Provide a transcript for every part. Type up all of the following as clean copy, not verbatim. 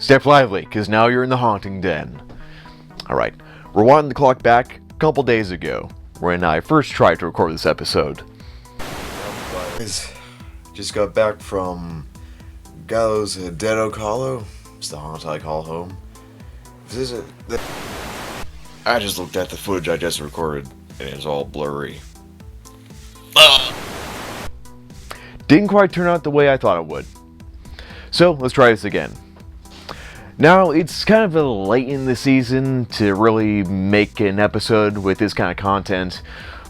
Step lively, because now you're in the haunting den. Alright, we're winding the clock back a couple days ago, when I first tried to record this episode. Guys, just got back from Gallows Dead Oak Hollow. It's the haunt I call home. I just looked at the footage I just recorded, and it's all blurry. Didn't quite turn out the way I thought it would. So, let's try this again. Now, it's kind of a little late in the season to really make an episode with this kind of content,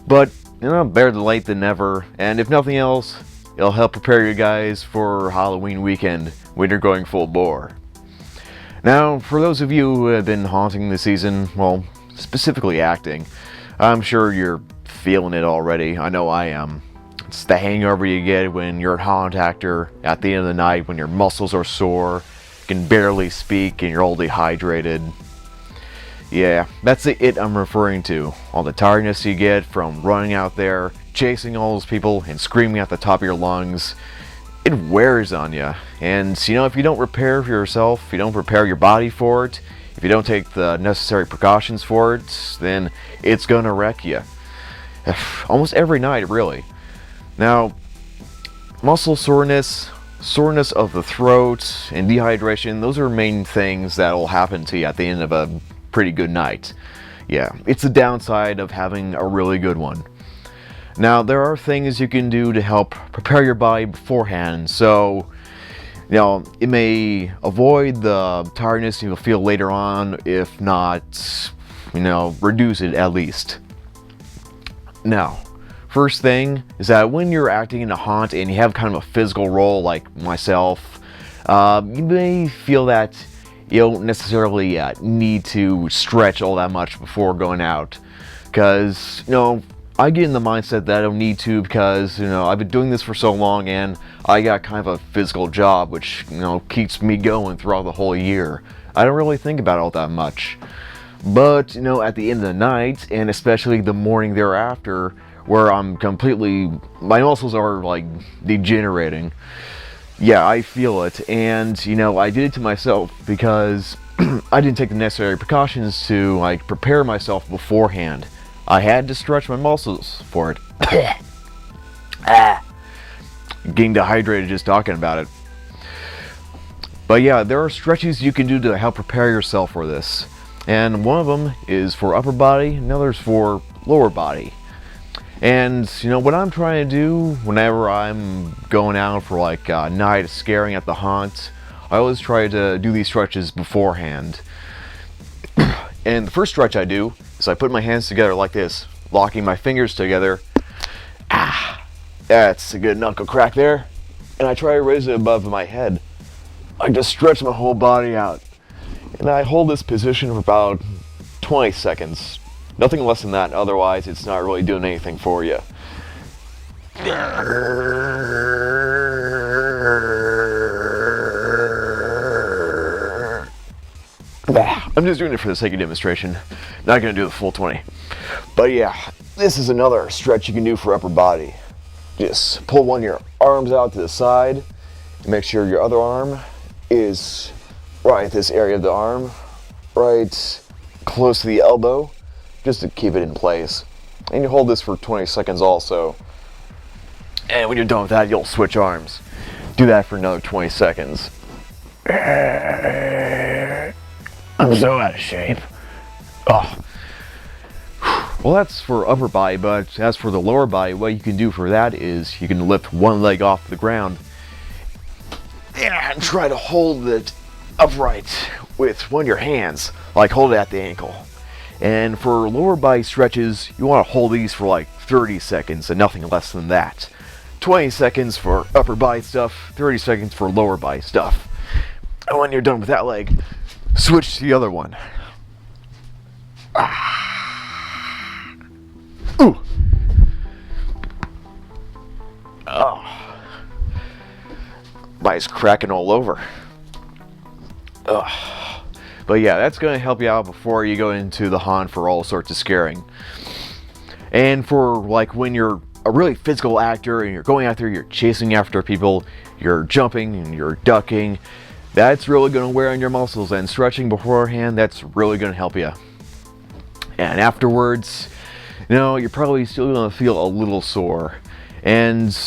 but, better than late than never, and if nothing else, it'll help prepare you guys for Halloween weekend when you're going full bore. Now, for those of you who have been haunting this season, well, specifically acting, I'm sure you're feeling it already. I know I am. It's the hangover you get when you're a haunt actor at the end of the night when your muscles are sore, you can barely speak, and you're all dehydrated. Yeah, that's the it I'm referring to. All the tiredness you get from running out there, chasing all those people, and screaming at the top of your lungs. It wears on you. And, if you don't prepare for yourself, if you don't prepare your body for it, if you don't take the necessary precautions for it, then it's gonna wreck you. Almost every night, really. Now, muscle soreness, soreness of the throat, and dehydration, those are main things that will happen to you at the end of a pretty good night. Yeah, it's the downside of having a really good one. Now, there are things you can do to help prepare your body beforehand, so, it may avoid the tiredness you'll feel later on, if not, reduce it at least. Now, first thing is that when you're acting in a haunt and you have kind of a physical role like myself, you may feel that you don't necessarily need to stretch all that much before going out. Because, I get in the mindset that I don't need to because, I've been doing this for so long and I got kind of a physical job which, keeps me going throughout the whole year. I don't really think about it all that much. But, at the end of the night, and especially the morning thereafter, where my muscles are degenerating. Yeah, I feel it, and I did it to myself because I didn't take the necessary precautions to prepare myself beforehand. I had to stretch my muscles for it. Getting dehydrated just talking about it. But yeah, there are stretches you can do to help prepare yourself for this. And one of them is for upper body, and another's for lower body. And, what I'm trying to do whenever I'm going out for a night of scaring at the haunt, I always try to do these stretches beforehand. And the first stretch I do is I put my hands together like this, locking my fingers together. That's a good knuckle crack there. And I try to raise it above my head. I just stretch my whole body out. And I hold this position for about 20 seconds. Nothing less than that, otherwise it's not really doing anything for you. I'm just doing it for the sake of demonstration. Not going to do the full 20. But yeah, this is another stretch you can do for upper body. Just pull one of your arms out to the side and make sure your other arm is right at this area of the arm, right close to the elbow, just to keep it in place. And you hold this for 20 seconds also. And when you're done with that, you'll switch arms. Do that for another 20 seconds. I'm so out of shape. Oh. Well, that's for upper body, but as for the lower body, what you can do for that is you can lift one leg off the ground and try to hold it upright with one of your hands, hold it at the ankle. And for lower body stretches, you want to hold these for 30 seconds and nothing less than that. 20 seconds for upper body stuff, 30 seconds for lower body stuff. And when you're done with that leg, switch to the other one. Ooh. Oh. Body's cracking all over. Ugh. But yeah, that's going to help you out before you go into the haunt for all sorts of scaring. And for when you're a really physical actor and you're going out there, you're chasing after people, you're jumping and you're ducking, that's really going to wear on your muscles, and stretching beforehand, that's really going to help you. And afterwards, you're probably still going to feel a little sore. And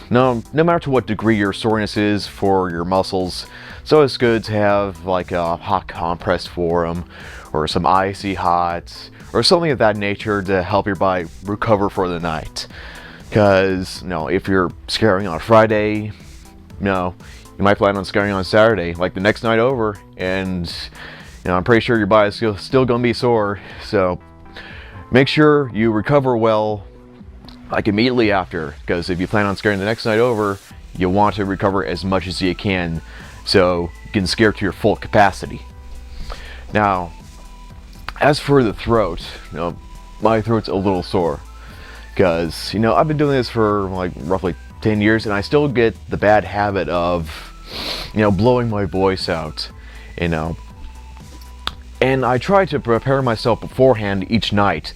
no matter to what degree your soreness is for your muscles, it's always good to have like a hot compress for them, or some icy hot, or something of that nature to help your body recover for the night. Because, if you're scarring on Friday, you might plan on scarring on Saturday, like the next night over, and I'm pretty sure your body's still going to be sore. So make sure you recover well, like immediately after, because if you plan on scaring the next night over, you want to recover as much as you can, so you can scare to your full capacity. Now, as for the throat, my throat's a little sore, because I've been doing this for like roughly 10 years, and I still get the bad habit of blowing my voice out, and I try to prepare myself beforehand each night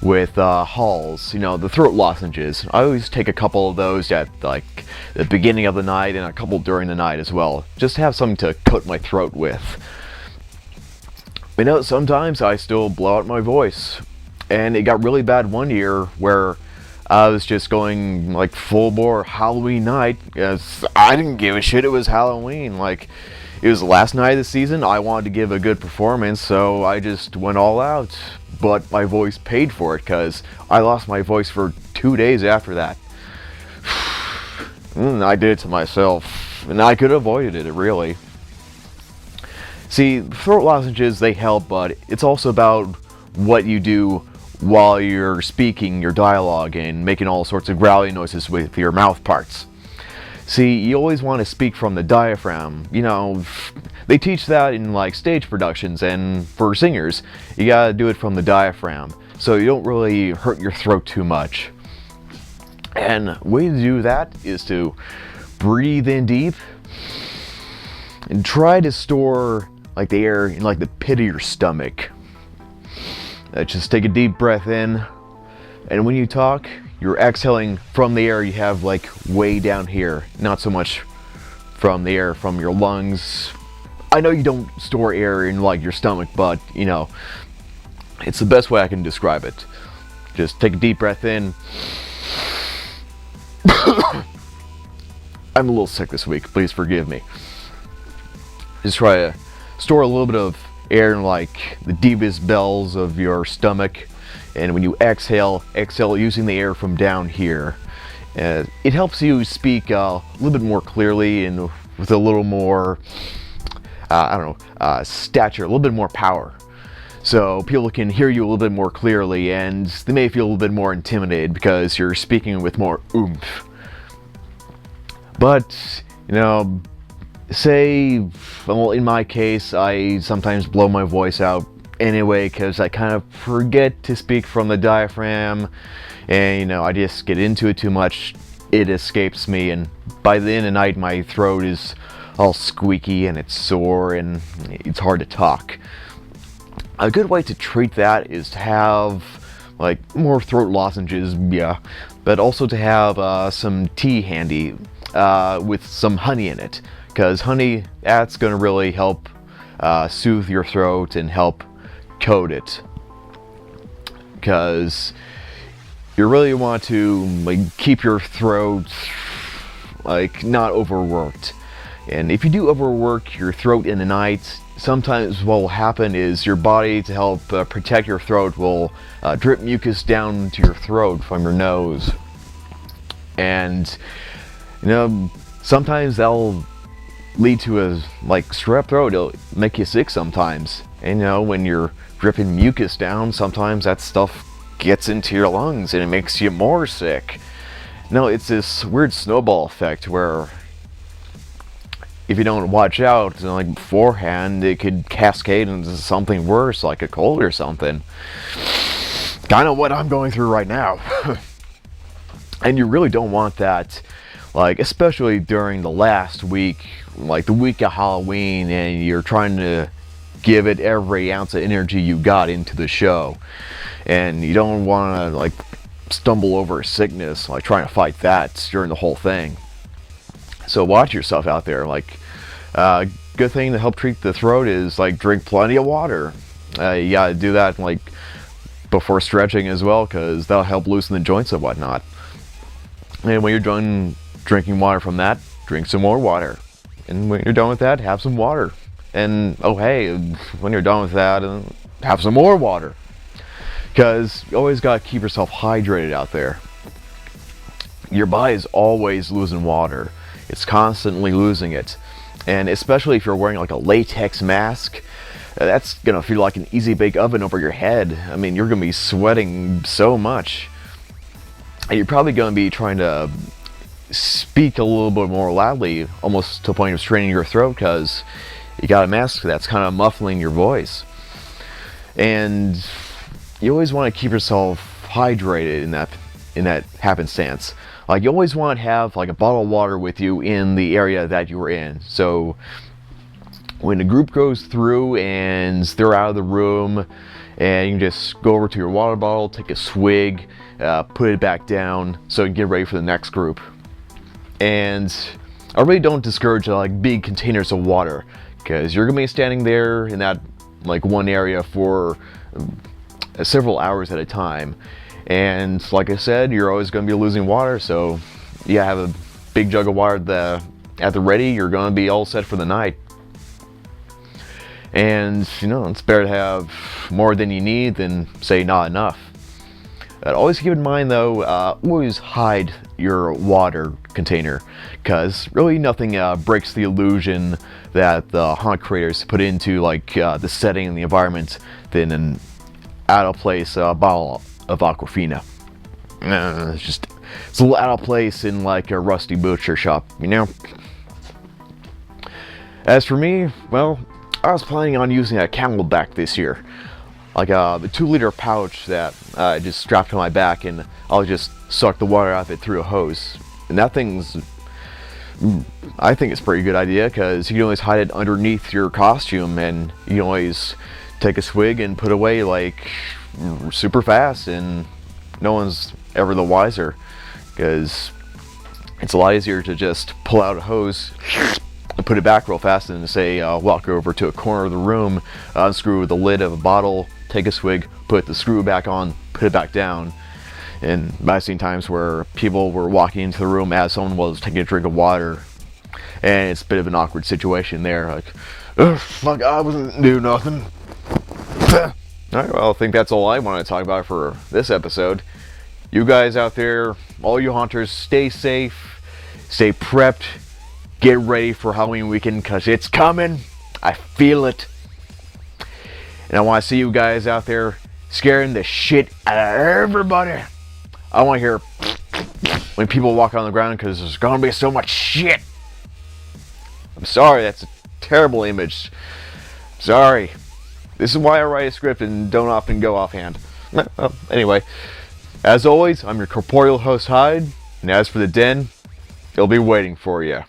with Halls, the throat lozenges. I always take a couple of those at like the beginning of the night and a couple during the night as well, just to have something to coat my throat with. Sometimes I still blow out my voice, and it got really bad one year where I was just going like full bore Halloween night, because I didn't give a shit, it was Halloween. Like, it was the last night of the season, I wanted to give a good performance, so I just went all out. But my voice paid for it, because I lost my voice for 2 days after that. I did it to myself, and I could have avoided it, really. See, throat lozenges, they help, but it's also about what you do while you're speaking your dialogue and making all sorts of growling noises with your mouth parts. See, you always want to speak from the diaphragm. They teach that in like stage productions, and for singers, you gotta do it from the diaphragm, so you don't really hurt your throat too much. And the way to do that is to breathe in deep and try to store like the air in like the pit of your stomach. Just take a deep breath in, and when you talk, you're exhaling from the air you have like way down here, not so much from the air from your lungs. I know you don't store air in like your stomach, but it's the best way I can describe it. Just take a deep breath in. I'm a little sick this week, please forgive me. Just try to store a little bit of air in like the deepest bells of your stomach, and when you exhale using the air from down here. It helps you speak a little bit more clearly and with a little more stature, a little bit more power, so people can hear you a little bit more clearly, and they may feel a little bit more intimidated because you're speaking with more oomph. But say, well, in my case, I sometimes blow my voice out anyway, because I kind of forget to speak from the diaphragm, and I just get into it too much. It escapes me, and by the end of the night my throat is all squeaky and it's sore and it's hard to talk. A good way to treat that is to have like more throat lozenges, but also to have some tea handy with some honey in it, because honey, that's going to really help soothe your throat and help coat it, because you really want to like keep your throat like not overworked. And if you do overwork your throat in the night, sometimes what will happen is your body, to help protect your throat, will drip mucus down to your throat from your nose, and sometimes that'll lead to a like strep throat. It'll make you sick sometimes, and when you're dripping mucus down, sometimes that stuff gets into your lungs and it makes you more sick. It's this weird snowball effect where if you don't watch out like beforehand, it could cascade into something worse, like a cold or something. Kind of what I'm going through right now. And you really don't want that, like especially during the last week, like the week of Halloween, and you're trying to give it every ounce of energy you got into the show, and you don't want to like stumble over a sickness, like trying to fight that during the whole thing. So watch yourself out there, like good thing to help treat the throat is like drink plenty of water. You gotta do that like before stretching as well, because that'll help loosen the joints and whatnot. And when you're done drinking water from that, drink some more water. And when you're done with that, have some water. And oh hey, when you're done with that, have some more water. Because you always gotta keep yourself hydrated out there. Your body is always losing water. It's constantly losing it. And especially if you're wearing like a latex mask, that's gonna feel like an easy bake oven over your head. I mean, you're gonna be sweating so much. And you're probably gonna be trying to speak a little bit more loudly, almost to the point of straining your throat, because you got a mask that's kind of muffling your voice. And you always want to keep yourself hydrated in that happenstance. Like, you always want to have like a bottle of water with you in the area that you were in. So when the group goes through and they're out of the room, and you can just go over to your water bottle, take a swig, put it back down so you can get ready for the next group. And I really don't discourage like big containers of water, because you're gonna be standing there in that like one area for several hours at a time. And like I said, you're always gonna be losing water, so you have a big jug of water at the ready. You're gonna be all set for the night. And you know, it's better to have more than you need than say not enough. Always keep in mind though, always hide your water container, because really nothing breaks the illusion that the haunt creators put into like the setting and the environment than an out of place bottle of Aquafina. It's a little out of place in like a rusty butcher shop, you know. As for me, well, I was planning on using a CamelBak this year. Like a 2-liter pouch that I just strapped to my back, and I'll just suck the water out of it through a hose. And that thing's, I think it's a pretty good idea, because you can always hide it underneath your costume, and you can always take a swig and put away like super fast, and no one's ever the wiser, because it's a lot easier to just pull out a hose and put it back real fast than to say walk over to a corner of the room, unscrew the lid of a bottle, take a swig, put the screw back on, put it back down. And I've seen times where people were walking into the room as someone was taking a drink of water, and it's a bit of an awkward situation there, like, ugh, fuck, I wasn't doing nothing. Alright, well, I think that's all I want to talk about for this episode. You guys out there, all you haunters, stay safe, stay prepped, get ready for Halloween weekend, because it's coming. I feel it. And I want to see you guys out there scaring the shit out of everybody. I want to hear when people walk on the ground, because there's going to be so much shit. I'm sorry, that's a terrible image. Sorry. This is why I write a script and don't often go offhand. Well, anyway, as always, I'm your corporeal host, Hyde. And as for the den, it'll be waiting for you.